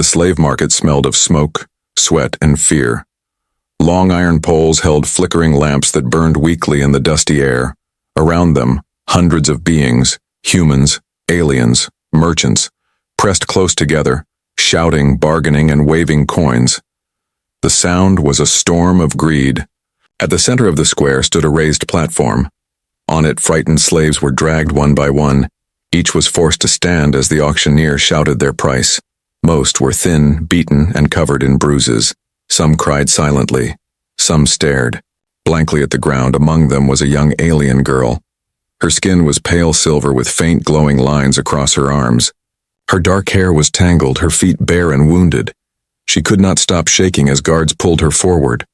The slave market smelled of smoke, sweat, and fear. Long iron poles held flickering lamps that burned weakly in the dusty air. Around them, hundreds of beings, humans, aliens, merchants, pressed close together, shouting, bargaining, and waving coins. The sound was a storm of greed. At the center of the square stood a raised platform. On it, frightened slaves were dragged one by one. Each was forced to stand as the auctioneer shouted their price. Most were thin, beaten, and covered in bruises. Some cried silently. Some stared blankly at the ground. Among them was a young alien girl. Her skin was pale silver with faint glowing lines across her arms. Her dark hair was tangled, her feet bare and wounded. She could not stop shaking as guards pulled her forward.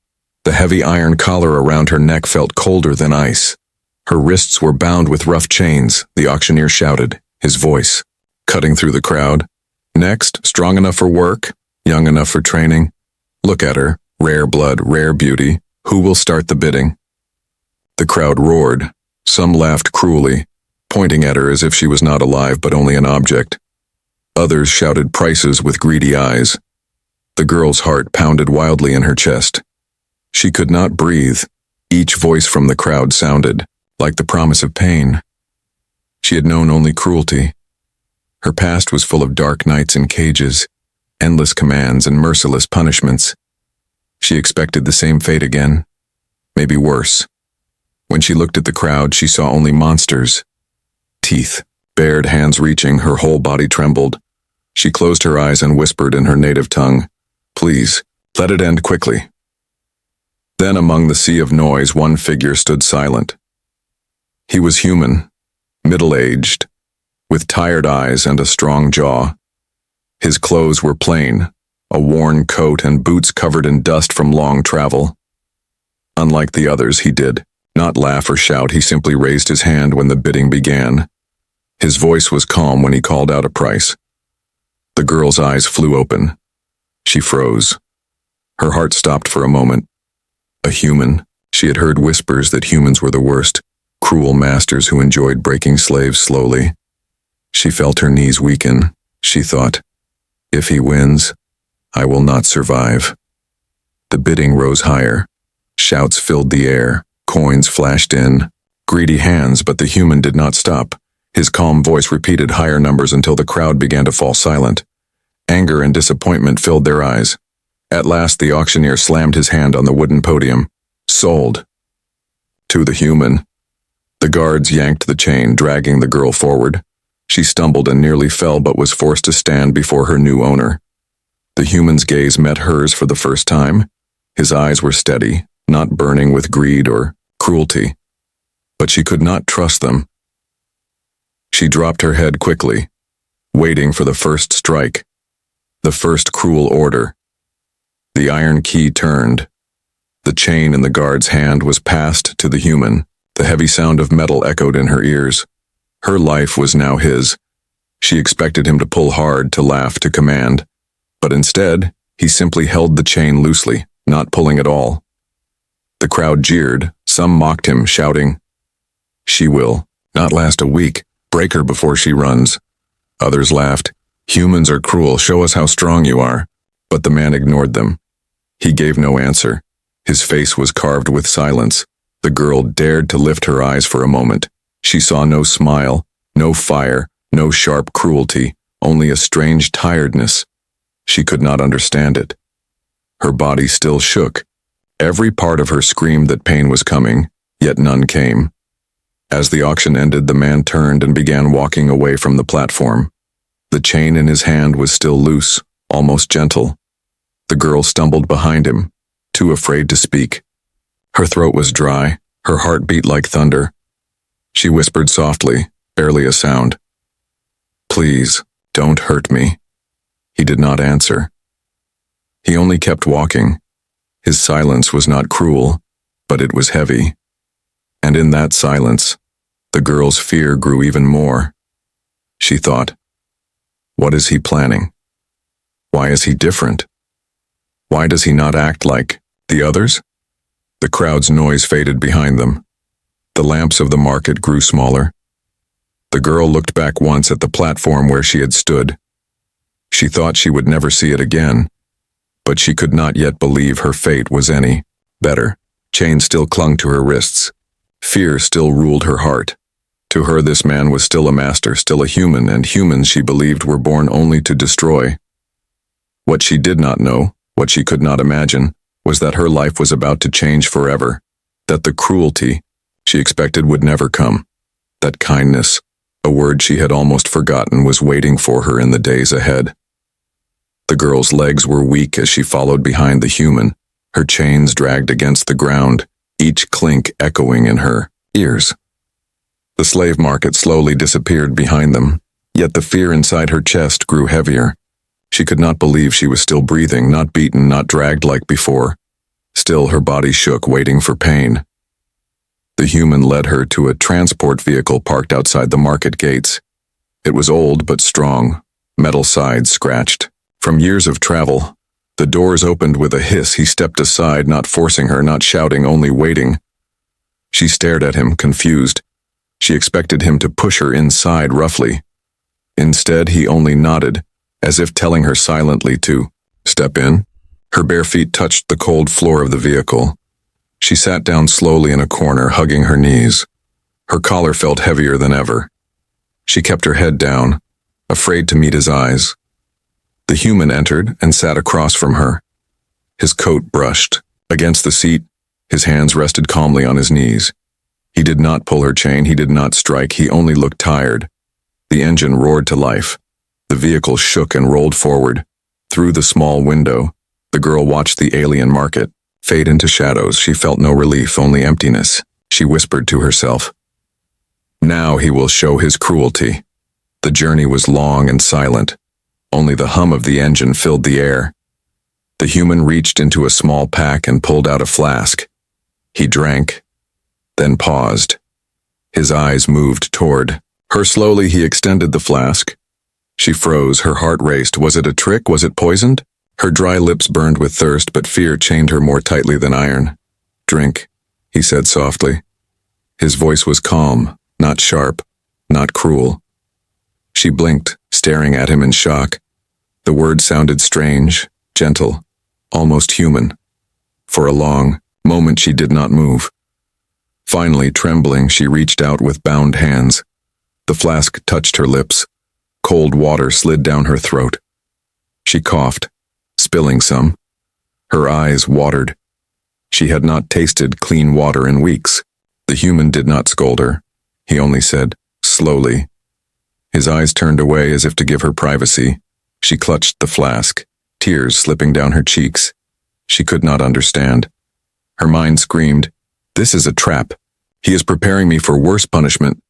The heavy iron collar around her neck felt colder than ice. Her wrists were bound with rough chains, the auctioneer shouted, his voice cutting through the crowd. Next, strong enough for work, young enough for training. Look at her, rare blood, rare beauty. Who will start the bidding? The crowd roared. Some laughed cruelly, pointing at her as if she was not alive but only an object. Others shouted prices with greedy eyes. The girl's heart pounded wildly in her chest. She could not breathe. Each voice from the crowd sounded like the promise of pain. She had known only cruelty. Her past was full of dark nights in cages, endless commands and merciless punishments. She expected the same fate again, maybe worse. When she looked at the crowd, she saw only monsters. Teeth, bared hands reaching, her whole body trembled. She closed her eyes and whispered in her native tongue, "Please, let it end quickly." Then among the sea of noise, one figure stood silent. He was human, middle-aged, with tired eyes and a strong jaw. His clothes were plain, a worn coat and boots covered in dust from long travel. Unlike the others, he did not laugh or shout. He simply raised his hand when the bidding began. His voice was calm when he called out a price. The girl's eyes flew open. She froze. Her heart stopped for a moment. A human. She had heard whispers that humans were the worst, cruel masters who enjoyed breaking slaves slowly. She felt her knees weaken. She thought, if he wins, I will not survive. The bidding rose higher. Shouts filled the air. Coins flashed in. Greedy hands, but the human did not stop. His calm voice repeated higher numbers until the crowd began to fall silent. Anger and disappointment filled their eyes. At last, the auctioneer slammed his hand on the wooden podium. Sold. To the human. The guards yanked the chain, dragging the girl forward. She stumbled and nearly fell but was forced to stand before her new owner. The human's gaze met hers for the first time. His eyes were steady, not burning with greed or cruelty. But she could not trust them. She dropped her head quickly, waiting for the first strike, the first cruel order. The iron key turned. The chain in the guard's hand was passed to the human. The heavy sound of metal echoed in her ears. Her life was now his. She expected him to pull hard, to laugh, to command. But instead, he simply held the chain loosely, not pulling at all. The crowd jeered. Some mocked him, shouting, "She will not last a week. Break her before she runs." Others laughed. "Humans are cruel. Show us how strong you are." But the man ignored them. He gave no answer. His face was carved with silence. The girl dared to lift her eyes for a moment. She saw no smile, no fire, no sharp cruelty, only a strange tiredness. She could not understand it. Her body still shook. Every part of her screamed that pain was coming, yet none came. As the auction ended, the man turned and began walking away from the platform. The chain in his hand was still loose, almost gentle. The girl stumbled behind him, too afraid to speak. Her throat was dry, her heart beat like thunder. She whispered softly, barely a sound, "Please, don't hurt me." He did not answer. He only kept walking. His silence was not cruel, but it was heavy. And in that silence, the girl's fear grew even more. She thought, what is he planning? Why is he different? Why does he not act like the others? The crowd's noise faded behind them. The lamps of the market grew smaller. The girl looked back once at the platform where she had stood. She thought she would never see it again, but she could not yet believe her fate was any better. Chains still clung to her wrists. Fear still ruled her heart. To her, this man was still a master, still a human, and humans, she believed, were born only to destroy. What she did not know, what she could not imagine, was that her life was about to change forever, that the cruelty she expected would never come, that kindness, a word she had almost forgotten, was waiting for her in the days ahead. The girl's legs were weak as she followed behind the human, her chains dragged against the ground, each clink echoing in her ears. The slave market slowly disappeared behind them, yet the fear inside her chest grew heavier. She could not believe she was still breathing, not beaten, not dragged like before. Still, her body shook, waiting for pain. The human led her to a transport vehicle parked outside the market gates. It was old but strong, metal sides scratched. From years of travel, the doors opened with a hiss. He stepped aside, not forcing her, not shouting, only waiting. She stared at him, confused. She expected him to push her inside roughly. Instead, he only nodded, as if telling her silently to step in. Her bare feet touched the cold floor of the vehicle. She sat down slowly in a corner, hugging her knees. Her collar felt heavier than ever. She kept her head down, afraid to meet his eyes. The human entered and sat across from her. His coat brushed against the seat. His hands rested calmly on his knees. He did not pull her chain, he did not strike, he only looked tired. The engine roared to life. The vehicle shook and rolled forward. Through the small window, the girl watched the alien market fade into shadows. She felt no relief, only emptiness. She whispered to herself, "Now he will show his cruelty." The journey was long and silent. Only the hum of the engine filled the air. The human reached into a small pack and pulled out a flask. He drank, then paused. His eyes moved toward her. Slowly, he extended the flask. She froze, her heart raced. Was it a trick? Was it poisoned? Her dry lips burned with thirst, but fear chained her more tightly than iron. "Drink," he said softly. His voice was calm, not sharp, not cruel. She blinked, staring at him in shock. The words sounded strange, gentle, almost human. For a long moment she did not move. Finally, trembling, she reached out with bound hands. The flask touched her lips. Cold water slid down her throat. She coughed, spilling some. Her eyes watered. She had not tasted clean water in weeks. The human did not scold her. He only said, slowly. His eyes turned away as if to give her privacy. She clutched the flask, tears slipping down her cheeks. She could not understand. Her mind screamed, "This is a trap. He is preparing me for worse punishment."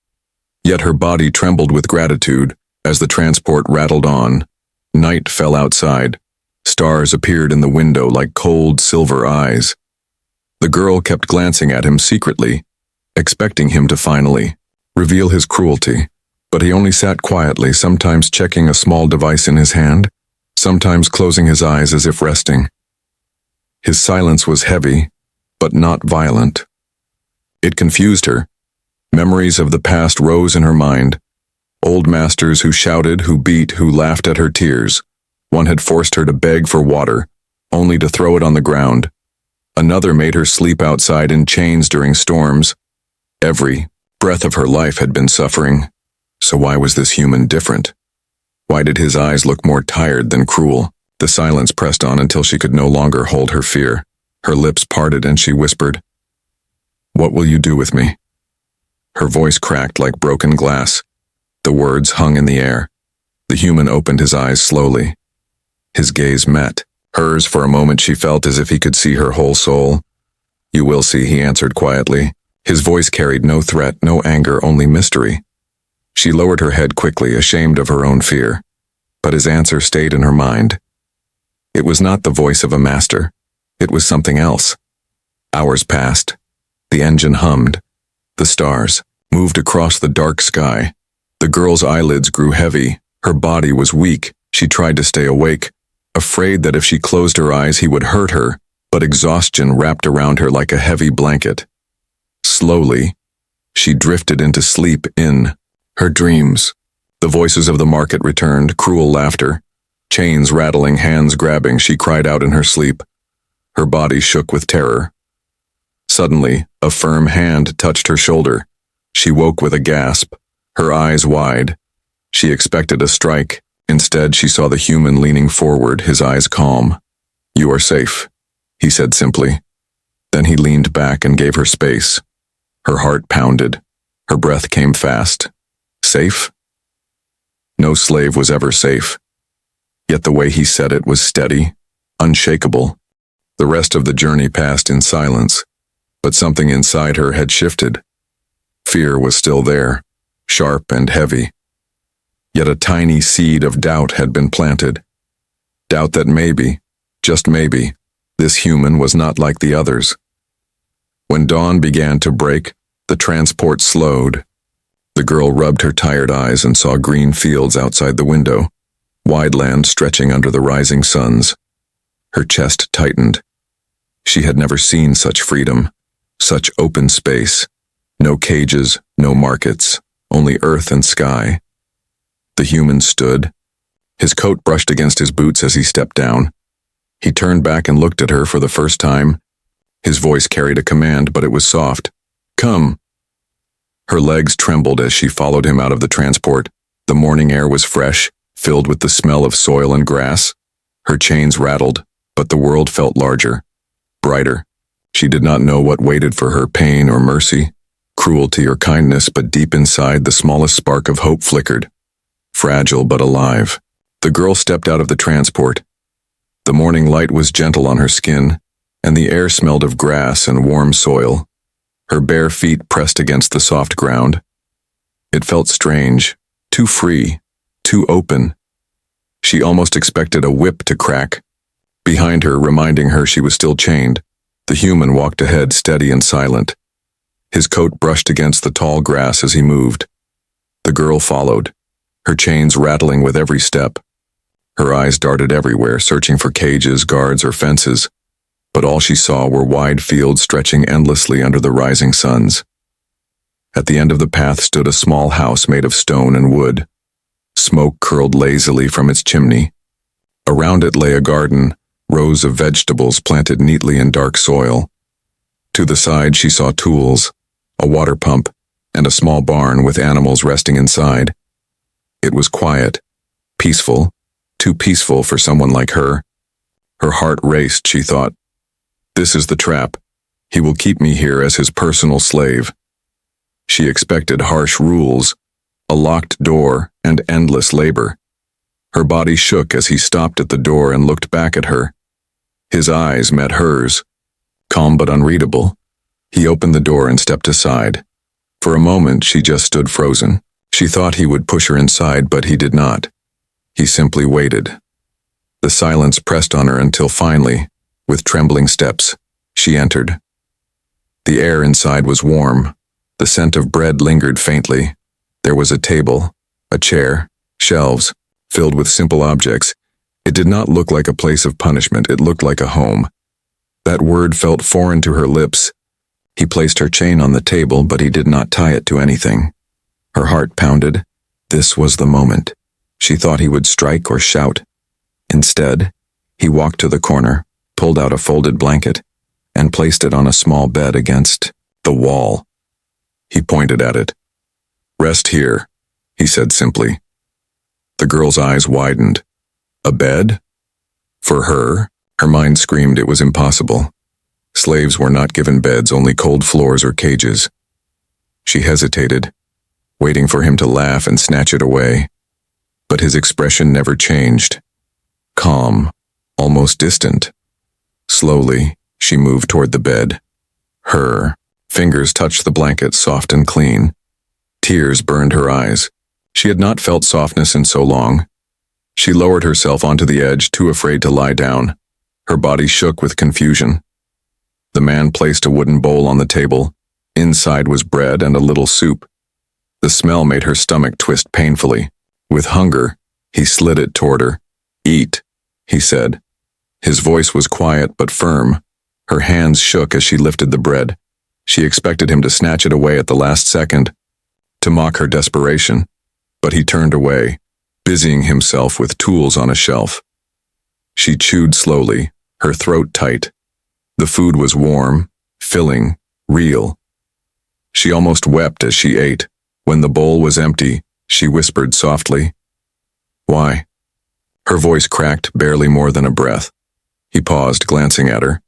Yet her body trembled with gratitude as the transport rattled on. Night fell outside. Stars appeared in the window like cold silver eyes. The girl kept glancing at him secretly, expecting him to finally reveal his cruelty. But he only sat quietly, sometimes checking a small device in his hand, sometimes closing his eyes as if resting. His silence was heavy, but not violent. It confused her. Memories of the past rose in her mind. Old masters who shouted, who beat, who laughed at her tears. One had forced her to beg for water, only to throw it on the ground. Another made her sleep outside in chains during storms. Every breath of her life had been suffering. So why was this human different? Why did his eyes look more tired than cruel? The silence pressed on until she could no longer hold her fear. Her lips parted and she whispered, "What will you do with me?" Her voice cracked like broken glass. The words hung in the air. The human opened his eyes slowly. His gaze met hers. For a moment she felt as if he could see her whole soul. "You will see," he answered quietly. His voice carried no threat, no anger, only mystery. She lowered her head quickly, ashamed of her own fear. But his answer stayed in her mind. It was not the voice of a master. It was something else. Hours passed. The engine hummed. The stars moved across the dark sky. The girl's eyelids grew heavy. Her body was weak. She tried to stay awake, afraid that if she closed her eyes he would hurt her, but exhaustion wrapped around her like a heavy blanket. Slowly, she drifted into sleep in her dreams. The voices of the market returned, cruel laughter, Chains rattling, hands grabbing, she cried out in her sleep. Her body shook with terror. Suddenly, a firm hand touched her shoulder. She woke with a gasp, her eyes wide. She expected a strike. Instead, she saw the human leaning forward, his eyes calm. "You are safe," he said simply. Then he leaned back and gave her space. Her heart pounded. Her breath came fast. Safe? No slave was ever safe. Yet the way he said it was steady, unshakable. The rest of the journey passed in silence, but something inside her had shifted. Fear was still there, sharp and heavy. Yet a tiny seed of doubt had been planted. Doubt that maybe, just maybe, this human was not like the others. When dawn began to break, the transport slowed. The girl rubbed her tired eyes and saw green fields outside the window, wide land stretching under the rising suns. Her chest tightened. She had never seen such freedom, such open space. No cages, no markets, only earth and sky. The human stood. His coat brushed against his boots as he stepped down. He turned back and looked at her for the first time. His voice carried a command, but it was soft. "Come." Her legs trembled as she followed him out of the transport. The morning air was fresh, filled with the smell of soil and grass. Her chains rattled, but the world felt larger, brighter. She did not know what waited for her, pain or mercy, cruelty or kindness, but deep inside the smallest spark of hope flickered. Fragile but alive. The girl stepped out of the transport. The morning light was gentle on her skin, and the air smelled of grass and warm soil. Her bare feet pressed against the soft ground. It felt strange, too free, too open. She almost expected a whip to crack. Behind her, reminding her she was still chained, the human walked ahead, steady and silent. His coat brushed against the tall grass as he moved. The girl followed, her chains rattling with every step. Her eyes darted everywhere, searching for cages, guards, or fences, but all she saw were wide fields stretching endlessly under the rising suns. At the end of the path stood a small house made of stone and wood. Smoke curled lazily from its chimney. Around it lay a garden, rows of vegetables planted neatly in dark soil. To the side she saw tools, a water pump, and a small barn with animals resting inside. It was quiet, peaceful, too peaceful for someone like her. Her heart raced, she thought. This is the trap. He will keep me here as his personal slave. She expected harsh rules, a locked door, and endless labor. Her body shook as he stopped at the door and looked back at her. His eyes met hers, calm but unreadable. He opened the door and stepped aside. For a moment, she just stood frozen. She thought he would push her inside, but he did not. He simply waited. The silence pressed on her until finally, with trembling steps, she entered. The air inside was warm. The scent of bread lingered faintly. There was a table, a chair, shelves, filled with simple objects. It did not look like a place of punishment, it looked like a home. That word felt foreign to her lips. He placed her chain on the table, but he did not tie it to anything. Her heart pounded. This was the moment. She thought he would strike or shout. Instead, he walked to the corner, pulled out a folded blanket, and placed it on a small bed against the wall. He pointed at it. "Rest here," he said simply. The girl's eyes widened. A bed? For her, her mind screamed it was impossible. Slaves were not given beds, only cold floors or cages. She hesitated, waiting for him to laugh and snatch it away. But his expression never changed. Calm, almost distant. Slowly, she moved toward the bed. Her fingers touched the blanket, soft and clean. Tears burned her eyes. She had not felt softness in so long. She lowered herself onto the edge, too afraid to lie down. Her body shook with confusion. The man placed a wooden bowl on the table. Inside was bread and a little soup. The smell made her stomach twist painfully. With hunger, he slid it toward her. "Eat," he said. His voice was quiet but firm. Her hands shook as she lifted the bread. She expected him to snatch it away at the last second, to mock her desperation. But he turned away. busying himself with tools on a shelf. She chewed slowly, her throat tight. The food was warm, filling, real. She almost wept as she ate. When the bowl was empty, she whispered softly, "Why?" Her voice cracked barely more than a breath. He paused, glancing at her.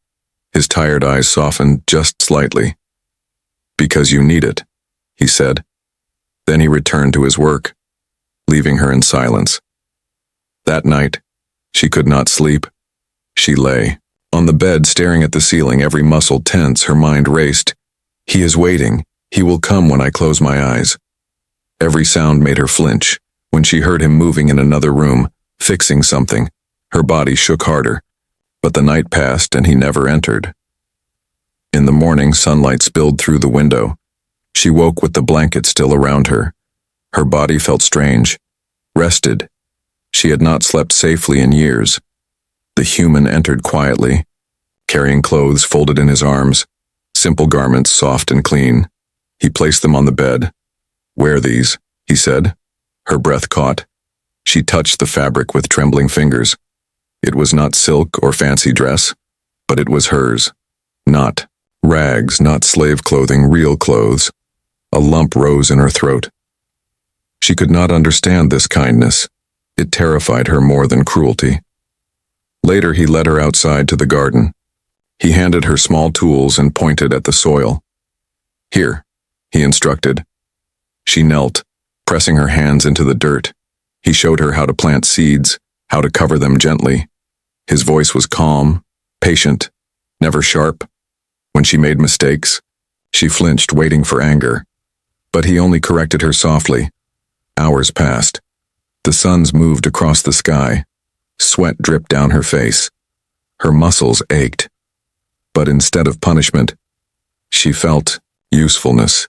His tired eyes softened just slightly. "Because you need it," he said. Then he returned to his work, leaving her in silence. That night, she could not sleep. She lay on the bed, staring at the ceiling, every muscle tense, her mind raced. He is waiting. He will come when I close my eyes. Every sound made her flinch. When she heard him moving in another room, fixing something, her body shook harder. But the night passed and he never entered. In the morning, sunlight spilled through the window. She woke with the blanket still around her. Her body felt strange, rested. She had not slept safely in years. The human entered quietly, carrying clothes folded in his arms, simple garments, soft and clean. He placed them on the bed. "Wear these," he said. Her breath caught. She touched the fabric with trembling fingers. It was not silk or fancy dress, but it was hers. Not rags, not slave clothing, real clothes. A lump rose in her throat. She could not understand this kindness. It terrified her more than cruelty. Later, he led her outside to the garden. He handed her small tools and pointed at the soil. "Here," he instructed. She knelt, pressing her hands into the dirt. He showed her how to plant seeds, how to cover them gently. His voice was calm, patient, never sharp. When she made mistakes, she flinched, waiting for anger. But he only corrected her softly. Hours passed. The suns moved across the sky. Sweat dripped down her face. Her muscles ached. But instead of punishment, she felt usefulness.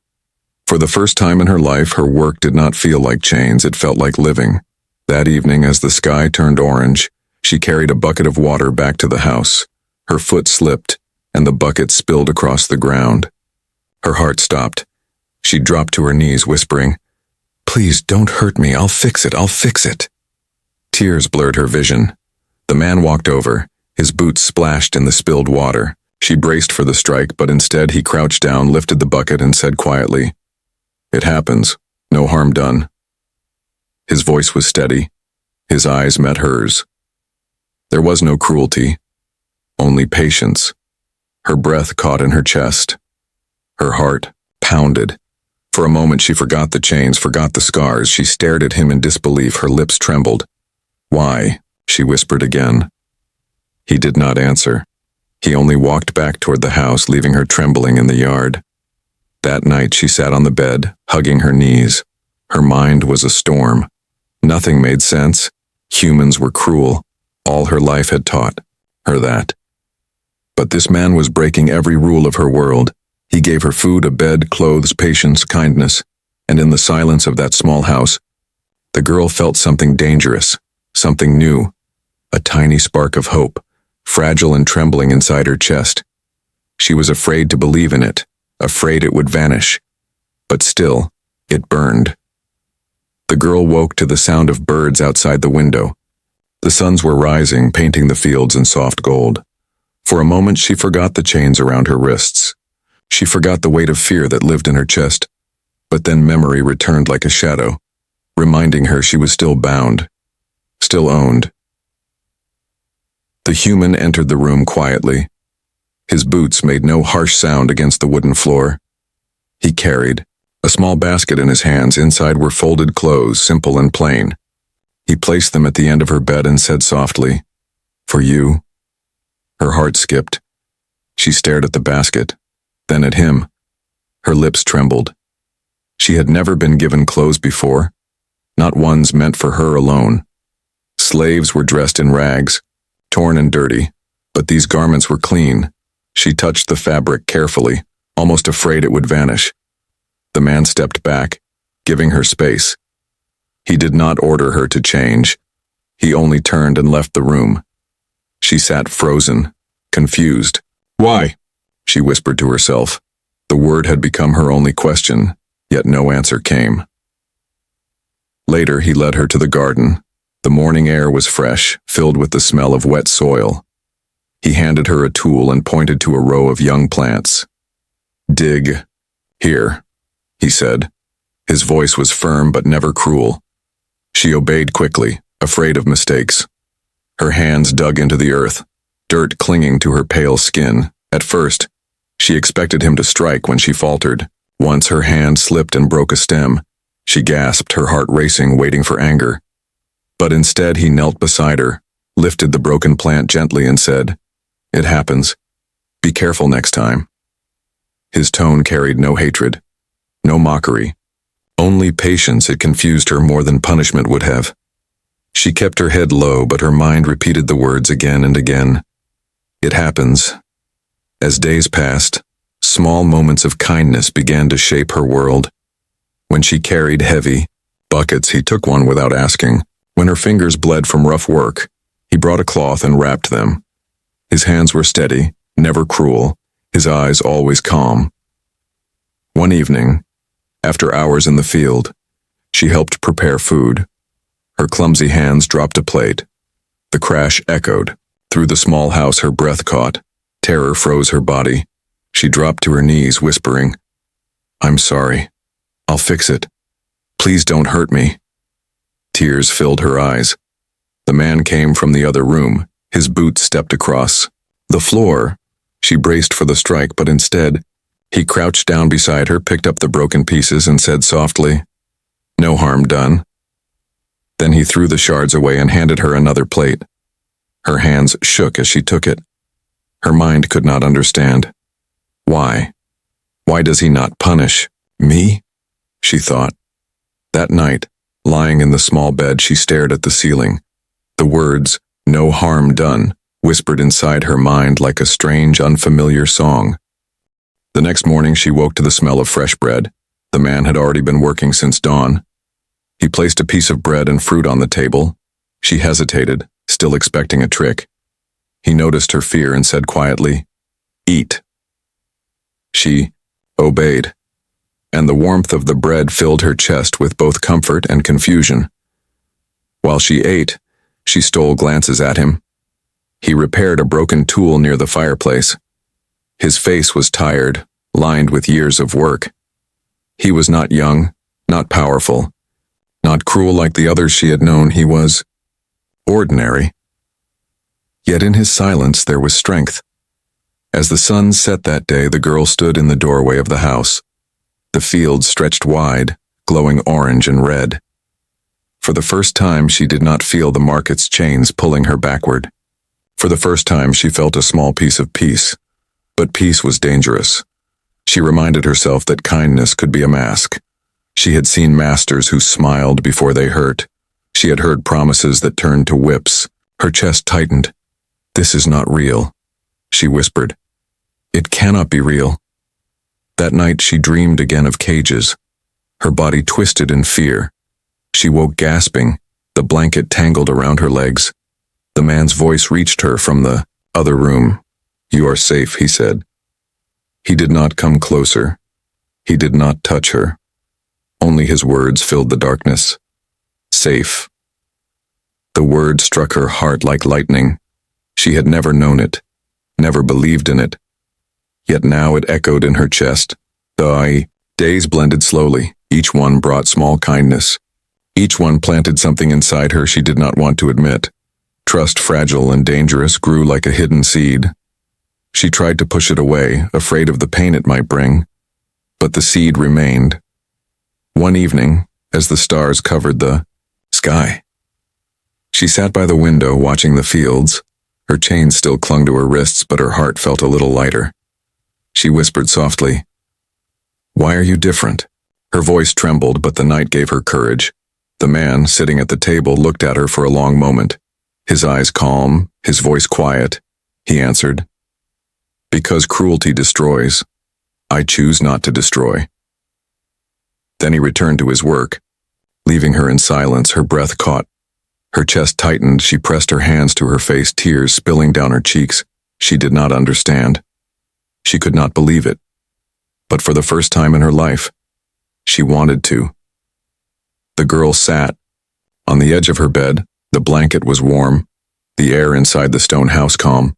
For the first time in her life, her work did not feel like chains, it felt like living. That evening, as the sky turned orange, she carried a bucket of water back to the house. Her foot slipped, and the bucket spilled across the ground. Her heart stopped. She dropped to her knees, whispering, "Please don't hurt me, I'll fix it." Tears blurred her vision. The man walked over, his boots splashed in the spilled water. She braced for the strike, but instead he crouched down, lifted the bucket, and said quietly, "It happens, no harm done." His voice was steady. His eyes met hers. There was no cruelty, only patience. Her breath caught in her chest. Her heart pounded. For a moment she forgot the chains, forgot the scars. She stared at him in disbelief, her lips trembled. "Why?" she whispered again. He did not answer. He only walked back toward the house, leaving her trembling in the yard. That night she sat on the bed, hugging her knees. Her mind was a storm. Nothing made sense. Humans were cruel. All her life had taught her that. But this man was breaking every rule of her world. He gave her food, a bed, clothes, patience, kindness. And in the silence of that small house, the girl felt something dangerous, something new, a tiny spark of hope, fragile and trembling inside her chest. She was afraid to believe in it, afraid it would vanish. But still, it burned. The girl woke to the sound of birds outside the window. The suns were rising, painting the fields in soft gold. For a moment she forgot the chains around her wrists. She forgot the weight of fear that lived in her chest. But then memory returned like a shadow, reminding her she was still bound, still owned. The human entered the room quietly. His boots made no harsh sound against the wooden floor. He carried a small basket in his hands. Inside were folded clothes, simple and plain. He placed them at the end of her bed and said softly, "For you." Her heart skipped. She stared at the basket, then at him. Her lips trembled. She had never been given clothes before, not ones meant for her alone. Slaves were dressed in rags, torn and dirty, but these garments were clean. She touched the fabric carefully, almost afraid it would vanish. The man stepped back, giving her space. He did not order her to change. He only turned and left the room. She sat frozen, confused. "Why?" she whispered to herself. The word had become her only question, yet no answer came. Later, he led her to the garden. The morning air was fresh, filled with the smell of wet soil. He handed her a tool and pointed to a row of young plants. "Dig. Here," he said. His voice was firm but never cruel. She obeyed quickly, afraid of mistakes. Her hands dug into the earth, dirt clinging to her pale skin. At first, she expected him to strike when she faltered. Once her hand slipped and broke a stem. She gasped, her heart racing, waiting for anger. But instead he knelt beside her, lifted the broken plant gently and said, "It happens. Be careful next time." His tone carried no hatred, no mockery, only patience. It confused her more than punishment would have. She kept her head low, but her mind repeated the words again and again. It happens. As days passed, small moments of kindness began to shape her world. When she carried heavy buckets, he took one without asking. When her fingers bled from rough work, he brought a cloth and wrapped them. His hands were steady, never cruel, his eyes always calm. One evening, after hours in the field, she helped prepare food. Her clumsy hands dropped a plate. The crash echoed. Through the small house her breath caught. Terror froze her body. She dropped to her knees, whispering, "I'm sorry. I'll fix it. Please don't hurt me." Tears filled her eyes. The man came from the other room. His boots stepped across the floor. She braced for the strike, but instead, he crouched down beside her, picked up the broken pieces, and said softly, "No harm done." Then he threw the shards away and handed her another plate. Her hands shook as she took it. Her mind could not understand. Why? Why does he not punish me? She thought. That night, lying in the small bed, she stared at the ceiling. The words, "No harm done," whispered inside her mind like a strange, unfamiliar song. The next morning she woke to the smell of fresh bread. The man had already been working since dawn. He placed a piece of bread and fruit on the table. She hesitated, still expecting a trick. He noticed her fear and said quietly, "Eat." She obeyed, and the warmth of the bread filled her chest with both comfort and confusion. While she ate, she stole glances at him. He repaired a broken tool near the fireplace. His face was tired, lined with years of work. He was not young, not powerful, not cruel like the others she had known. He was ordinary. Yet in his silence there was strength. As the sun set that day, the girl stood in the doorway of the house. The field stretched wide, glowing orange and red. For the first time, she did not feel the market's chains pulling her backward. For the first time, she felt a small piece of peace. But peace was dangerous. She reminded herself that kindness could be a mask. She had seen masters who smiled before they hurt. She had heard promises that turned to whips. Her chest tightened. "This is not real," she whispered. "It cannot be real." That night she dreamed again of cages. Her body twisted in fear. She woke gasping, the blanket tangled around her legs. The man's voice reached her from the other room. "You are safe," he said. He did not come closer. He did not touch her. Only his words filled the darkness. Safe. The word struck her heart like lightning. She had never known it, never believed in it. Yet now it echoed in her chest. The days blended slowly. Each one brought small kindness. Each one planted something inside her she did not want to admit. Trust, fragile and dangerous, grew like a hidden seed. She tried to push it away, afraid of the pain it might bring. But the seed remained. One evening, as the stars covered the sky, she sat by the window watching the fields. Her chains still clung to her wrists, but her heart felt a little lighter. She whispered softly, "Why are you different?" Her voice trembled, but the night gave her courage. The man, sitting at the table, looked at her for a long moment. His eyes calm, his voice quiet. He answered, "Because cruelty destroys, I choose not to destroy." Then he returned to his work. Leaving her in silence, her breath caught. Her chest tightened, she pressed her hands to her face, tears spilling down her cheeks. She did not understand. She could not believe it. But for the first time in her life, she wanted to. The girl sat. On the edge of her bed, the blanket was warm, the air inside the stone house calm.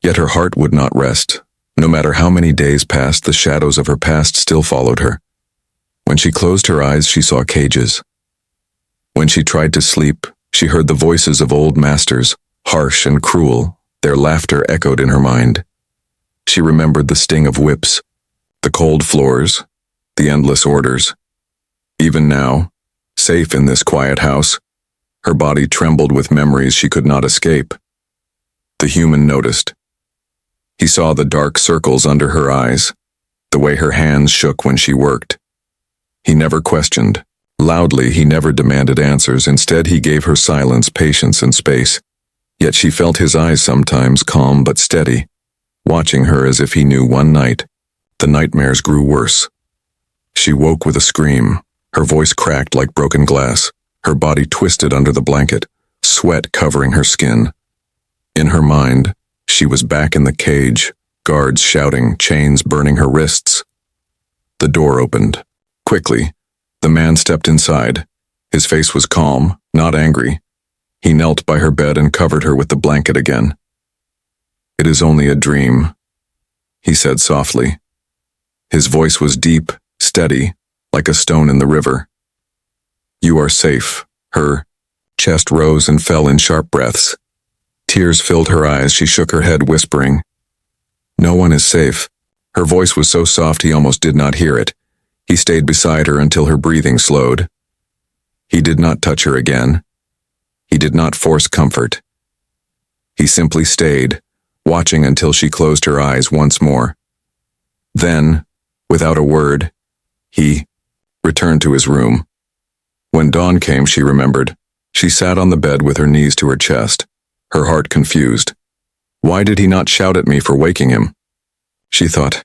Yet her heart would not rest. No matter how many days passed, the shadows of her past still followed her. When she closed her eyes, she saw cages. When she tried to sleep, she heard the voices of old masters, harsh and cruel. Their laughter echoed in her mind. She remembered the sting of whips, the cold floors, the endless orders. Even now, safe in this quiet house, her body trembled with memories she could not escape. The human noticed. He saw the dark circles under her eyes, the way her hands shook when she worked. He never questioned. Loudly, he never demanded answers. Instead, he gave her silence, patience, and space. Yet she felt his eyes sometimes, calm but steady, watching her as if he knew. One night, the nightmares grew worse. She woke with a scream. Her voice cracked like broken glass. Her body twisted under the blanket, sweat covering her skin. In her mind, she was back in the cage, guards shouting, chains burning her wrists. The door opened. Quickly, the man stepped inside. His face was calm, not angry. He knelt by her bed and covered her with the blanket again. "It is only a dream," he said softly. His voice was deep, steady, like a stone in the river. "You are safe." Her chest rose and fell in sharp breaths. Tears filled her eyes. She shook her head, whispering, "No one is safe." Her voice was so soft he almost did not hear it. He stayed beside her until her breathing slowed. He did not touch her again. He did not force comfort. He simply stayed, watching until she closed her eyes once more. Then, without a word, he returned to his room. When dawn came, she remembered. She sat on the bed with her knees to her chest, her heart confused. Why did he not shout at me for waking him? She thought,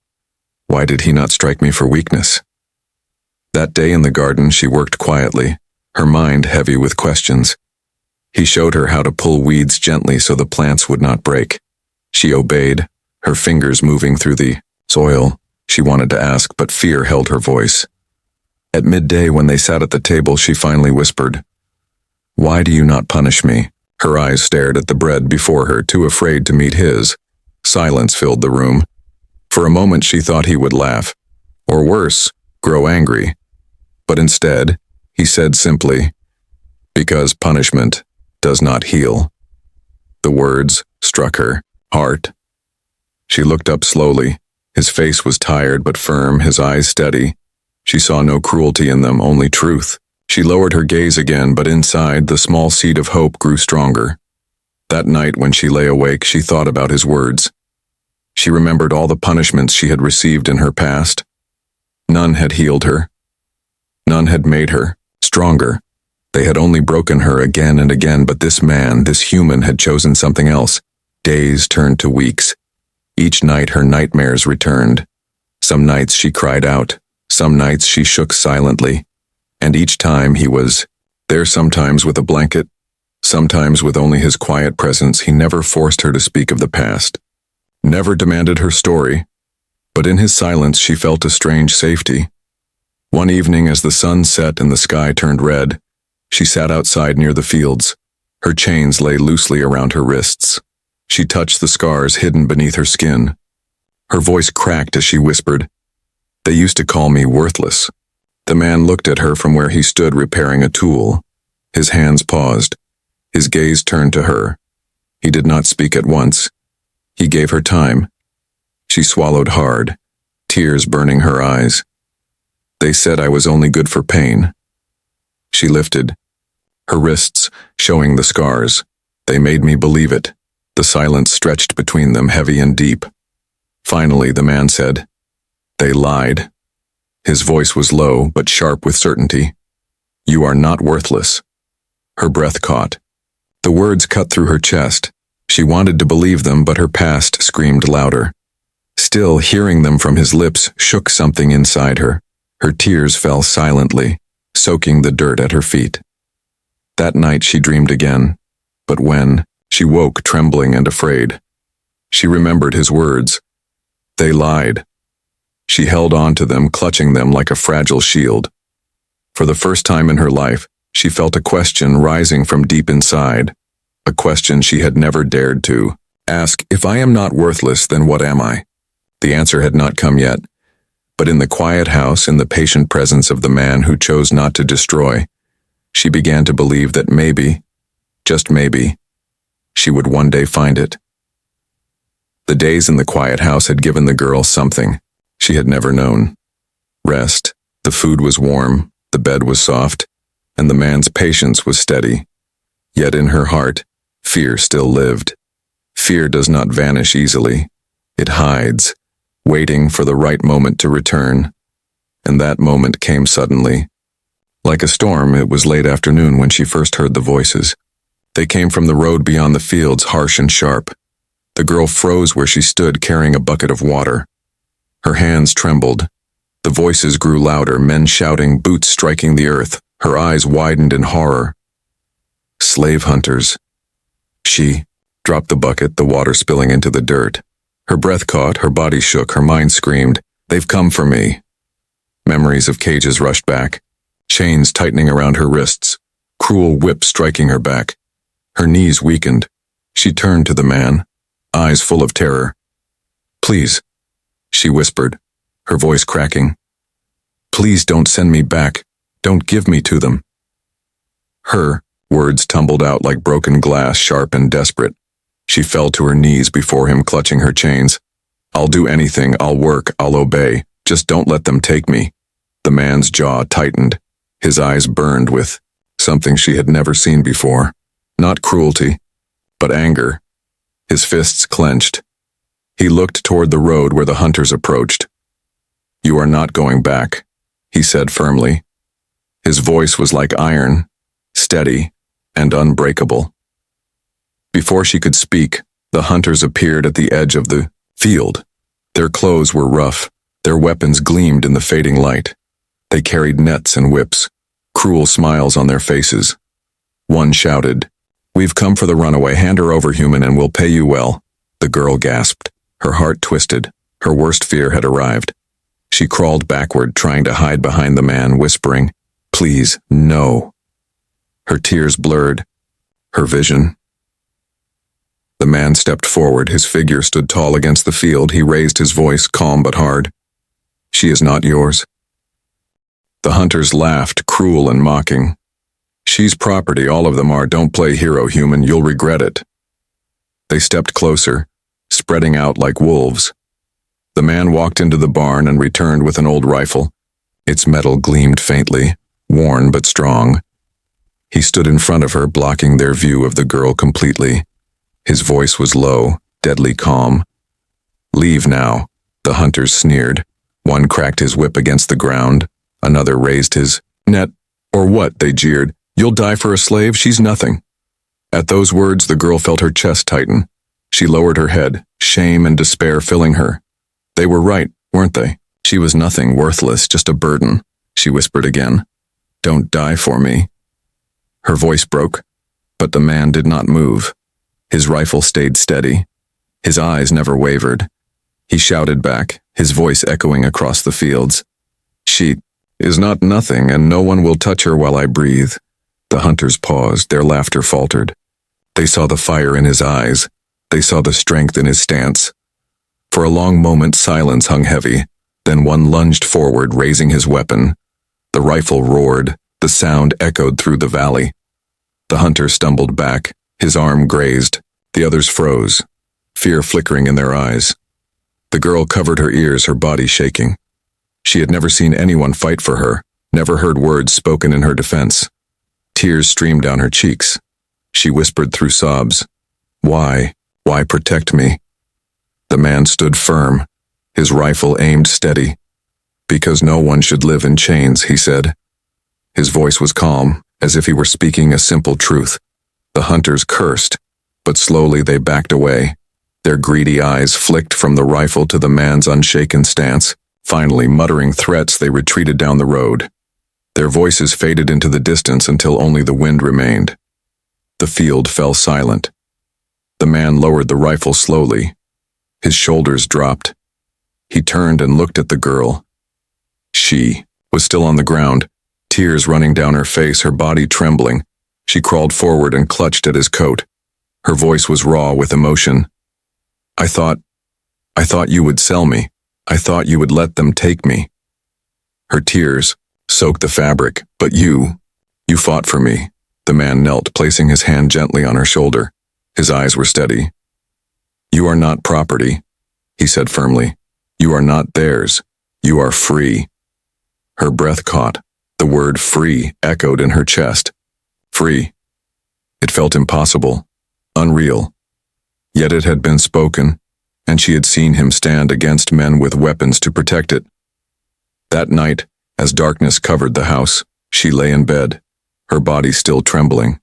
why did he not strike me for weakness? That day in the garden, she worked quietly, her mind heavy with questions. He showed her how to pull weeds gently so the plants would not break. She obeyed, her fingers moving through the soil. She wanted to ask, but fear held her voice. At midday, when they sat at the table, she finally whispered, "Why do you not punish me?" Her eyes stared at the bread before her, too afraid to meet his. Silence filled the room. For a moment she thought he would laugh, or worse, grow angry. But instead, he said simply, "Because punishment does not heal." The words struck her heart. She looked up slowly. His face was tired but firm, his eyes steady. She saw no cruelty in them, only truth. She lowered her gaze again, but inside, the small seed of hope grew stronger. That night, when she lay awake, she thought about his words. She remembered all the punishments she had received in her past. None had healed her. None had made her stronger. They had only broken her again and again, but this man, this human, had chosen something else. Days turned to weeks. Each night her nightmares returned. Some nights she cried out. Some nights she shook silently. And each time he was there, sometimes with a blanket, sometimes with only his quiet presence. He never forced her to speak of the past, never demanded her story, but in his silence she felt a strange safety. One evening, as the sun set and the sky turned red, she sat outside near the fields. Her chains lay loosely around her wrists. She touched the scars hidden beneath her skin. Her voice cracked as she whispered, "They used to call me worthless." The man looked at her from where he stood repairing a tool. His hands paused. His gaze turned to her. He did not speak at once. He gave her time. She swallowed hard, tears burning her eyes. "They said I was only good for pain." She lifted, her wrists showing the scars. "They made me believe it." The silence stretched between them, heavy and deep. Finally, the man said, "They lied." His voice was low, but sharp with certainty. "You are not worthless." Her breath caught. The words cut through her chest. She wanted to believe them, but her past screamed louder. Still, hearing them from his lips shook something inside her. Her tears fell silently, soaking the dirt at her feet. That night she dreamed again, but when she woke trembling and afraid, she remembered his words. They lied. She held on to them, clutching them like a fragile shield. For the first time in her life, she felt a question rising from deep inside, a question she had never dared to ask. If I am not worthless, then what am I? The answer had not come yet, but in the quiet house, in the patient presence of the man who chose not to destroy, she began to believe that maybe, just maybe, she would one day find it. The days in the quiet house had given the girl something she had never known. Rest, the food was warm, the bed was soft, and the man's patience was steady. Yet in her heart, fear still lived. Fear does not vanish easily. It hides, waiting for the right moment to return. And that moment came suddenly. Like a storm, it was late afternoon when she first heard the voices. They came from the road beyond the fields, harsh and sharp. The girl froze where she stood, carrying a bucket of water. Her hands trembled. The voices grew louder, men shouting, boots striking the earth. Her eyes widened in horror. Slave hunters. She dropped the bucket, the water spilling into the dirt. Her breath caught, her body shook, her mind screamed, "They've come for me." Memories of cages rushed back, chains tightening around her wrists, cruel whips striking her back. Her knees weakened. She turned to the man, eyes full of terror. "Please," she whispered, her voice cracking. "Please don't send me back. Don't give me to them." Her words tumbled out like broken glass, sharp and desperate. She fell to her knees before him, clutching her chains. "I'll do anything, I'll work, I'll obey. Just don't let them take me." The man's jaw tightened. His eyes burned with something she had never seen before. Not cruelty, but anger. His fists clenched. He looked toward the road where the hunters approached. "You are not going back," he said firmly. His voice was like iron, steady and unbreakable. Before she could speak, the hunters appeared at the edge of the field. Their clothes were rough. Their weapons gleamed in the fading light. They carried nets and whips, cruel smiles on their faces. One shouted, "We've come for the runaway. Hand her over, human, and we'll pay you well." The girl gasped. Her heart twisted. Her worst fear had arrived. She crawled backward, trying to hide behind the man, whispering, "Please, no." Her tears blurred. Her vision. The man stepped forward. His figure stood tall against the field. He raised his voice, calm but hard. "She is not yours." The hunters laughed, cruel and mocking. "She's property, all of them are. Don't play hero, human. You'll regret it." They stepped closer, spreading out like wolves. The man walked into the barn and returned with an old rifle. Its metal gleamed faintly, worn but strong. He stood in front of her, blocking their view of the girl completely. His voice was low, deadly calm. "Leave now," the hunters sneered. One cracked his whip against the ground. Another raised his net. "Or what?" they jeered. "You'll die for a slave? She's nothing." At those words, the girl felt her chest tighten. She lowered her head, shame and despair filling her. They were right, weren't they? She was nothing, worthless, just a burden. She whispered again, "Don't die for me." Her voice broke, but the man did not move. His rifle stayed steady. His eyes never wavered. He shouted back, his voice echoing across the fields. "She is not nothing, and no one will touch her while I breathe." The hunters paused, their laughter faltered. They saw the fire in his eyes. They saw the strength in his stance. For a long moment, silence hung heavy. Then one lunged forward, raising his weapon. The rifle roared. The sound echoed through the valley. The hunter stumbled back. His arm grazed. The others froze, fear flickering in their eyes. The girl covered her ears, her body shaking. She had never seen anyone fight for her, never heard words spoken in her defense. Tears streamed down her cheeks. She whispered through sobs, "Why? Why protect me?" The man stood firm, his rifle aimed steady. "Because no one should live in chains," he said. His voice was calm, as if he were speaking a simple truth. The hunters cursed, but slowly they backed away. Their greedy eyes flicked from the rifle to the man's unshaken stance. Finally, muttering threats, they retreated down the road. Their voices faded into the distance until only the wind remained. The field fell silent. The man lowered the rifle slowly. His shoulders dropped. He turned and looked at the girl. She was still on the ground, tears running down her face, her body trembling. She crawled forward and clutched at his coat. Her voice was raw with emotion. I thought you would sell me. I thought you would let them take me. Her tears soaked the fabric, but you fought for me. The man knelt, placing his hand gently on her shoulder. His eyes were steady. You are not property, he said firmly. You are not theirs. You are free. Her breath caught. The word free echoed in her chest. Free. It felt impossible, unreal. Yet it had been spoken, and she had seen him stand against men with weapons to protect it. That night, as darkness covered the house, she lay in bed, her body still trembling.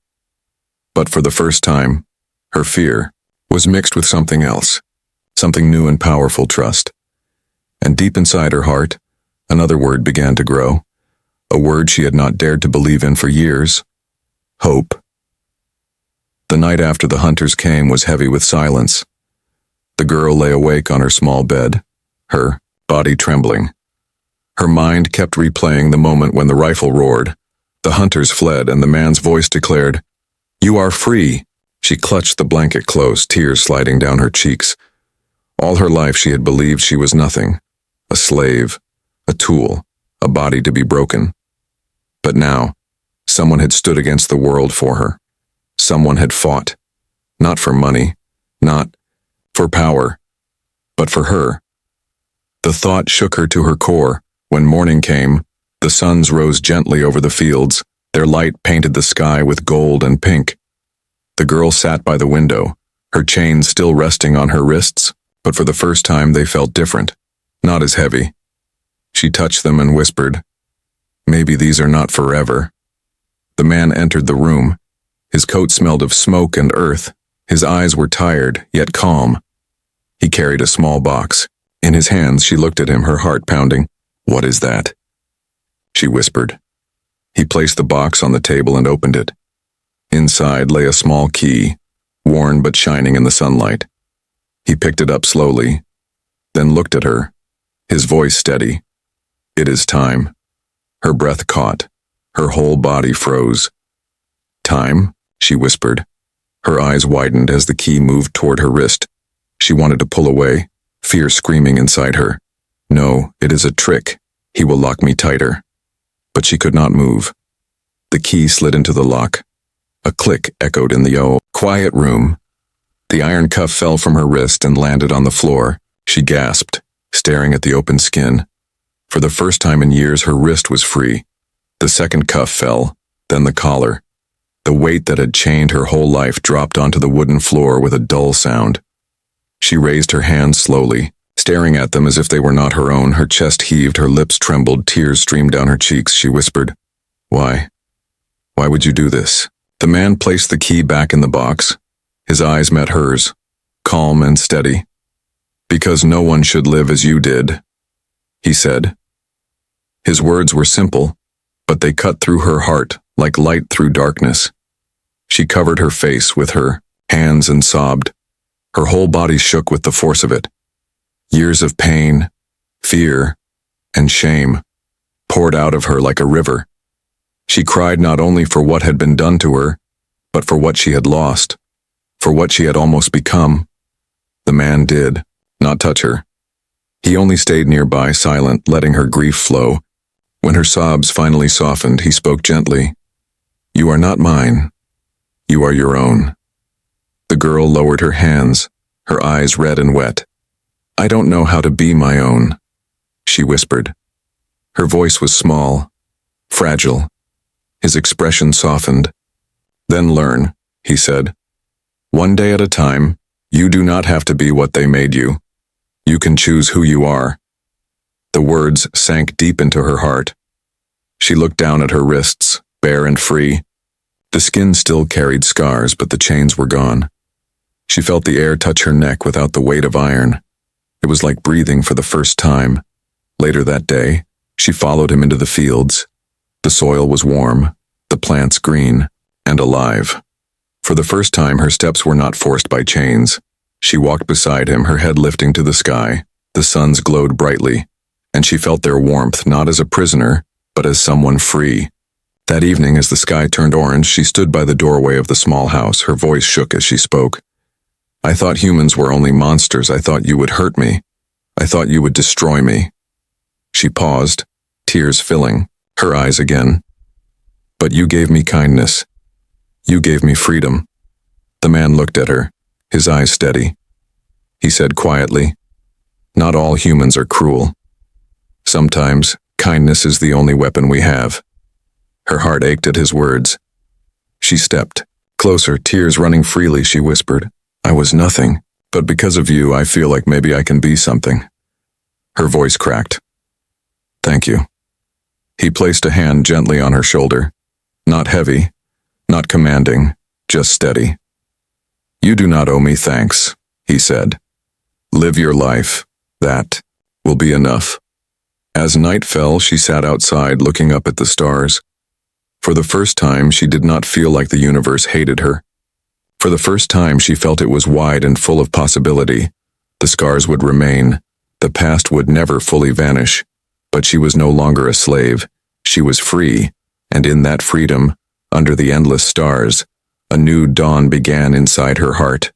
But for the first time, her fear was mixed with something else, something new and powerful, trust. And deep inside her heart, another word began to grow, a word she had not dared to believe in for years: hope. The night after the hunters came was heavy with silence. The girl lay awake on her small bed, her body trembling. Her mind kept replaying the moment when the rifle roared. The hunters fled and the man's voice declared, "You are free." She clutched the blanket close, tears sliding down her cheeks. All her life she had believed she was nothing, a slave, a tool, a body to be broken. But now, someone had stood against the world for her. Someone had fought, not for money, not for power, but for her. The thought shook her to her core. When morning came, the suns rose gently over the fields. Their light painted the sky with gold and pink. The girl sat by the window, her chains still resting on her wrists, but for the first time they felt different, not as heavy. She touched them and whispered, "Maybe these are not forever." The man entered the room. His coat smelled of smoke and earth. His eyes were tired, yet calm. He carried a small box. In his hands she looked at him, her heart pounding. "What is that?" she whispered. He placed the box on the table and opened it. Inside lay a small key, worn but shining in the sunlight. He picked it up slowly, then looked at her, his voice steady. "It is time." Her breath caught. Her whole body froze. "Time?" she whispered. Her eyes widened as the key moved toward her wrist. She wanted to pull away, fear screaming inside her. "No, it is a trick. He will lock me tighter." But she could not move. The key slid into the lock. A click echoed in the quiet room. The iron cuff fell from her wrist and landed on the floor. She gasped, staring at the open skin. For the first time in years, her wrist was free. The second cuff fell, then the collar. The weight that had chained her whole life dropped onto the wooden floor with a dull sound. She raised her hands slowly, staring at them as if they were not her own. Her chest heaved, her lips trembled, tears streamed down her cheeks. She whispered, "Why? Why would you do this?" The man placed the key back in the box. His eyes met hers, calm and steady. "Because no one should live as you did," he said. His words were simple, but they cut through her heart like light through darkness. She covered her face with her hands and sobbed. Her whole body shook with the force of it. Years of pain, fear, and shame poured out of her like a river. She cried not only for what had been done to her, but for what she had lost, for what she had almost become. The man did not touch her. He only stayed nearby, silent, letting her grief flow. When her sobs finally softened, he spoke gently. "You are not mine. You are your own." The girl lowered her hands, her eyes red and wet. "I don't know how to be my own," she whispered. Her voice was small, fragile. His expression softened. "Then learn," he said. "One day at a time. You do not have to be what they made you. You can choose who you are." The words sank deep into her heart. She looked down at her wrists, bare and free. The skin still carried scars, but the chains were gone. She felt the air touch her neck without the weight of iron. It was like breathing for the first time. Later that day, she followed him into the fields. The soil was warm, the plants green, and alive. For the first time, her steps were not forced by chains. She walked beside him, her head lifting to the sky. The suns glowed brightly, and she felt their warmth not as a prisoner, but as someone free. That evening, as the sky turned orange, she stood by the doorway of the small house. Her voice shook as she spoke. I thought humans were only monsters. I thought you would hurt me. I thought you would destroy me. She paused, tears filling her eyes again. But you gave me kindness. You gave me freedom. The man looked at her, his eyes steady. He said quietly, not all humans are cruel. Sometimes, kindness is the only weapon we have. Her heart ached at his words. She stepped closer, tears running freely. She whispered, I was nothing, but because of you, I feel like maybe I can be something. Her voice cracked. Thank you. He placed a hand gently on her shoulder. Not heavy, not commanding, just steady. You do not owe me thanks, he said. Live your life. That will be enough. As night fell, she sat outside looking up at the stars. For the first time, she did not feel like the universe hated her. For the first time, she felt it was wide and full of possibility. The scars would remain. The past would never fully vanish. But she was no longer a slave. She was free, and in that freedom, under the endless stars, a new dawn began inside her heart.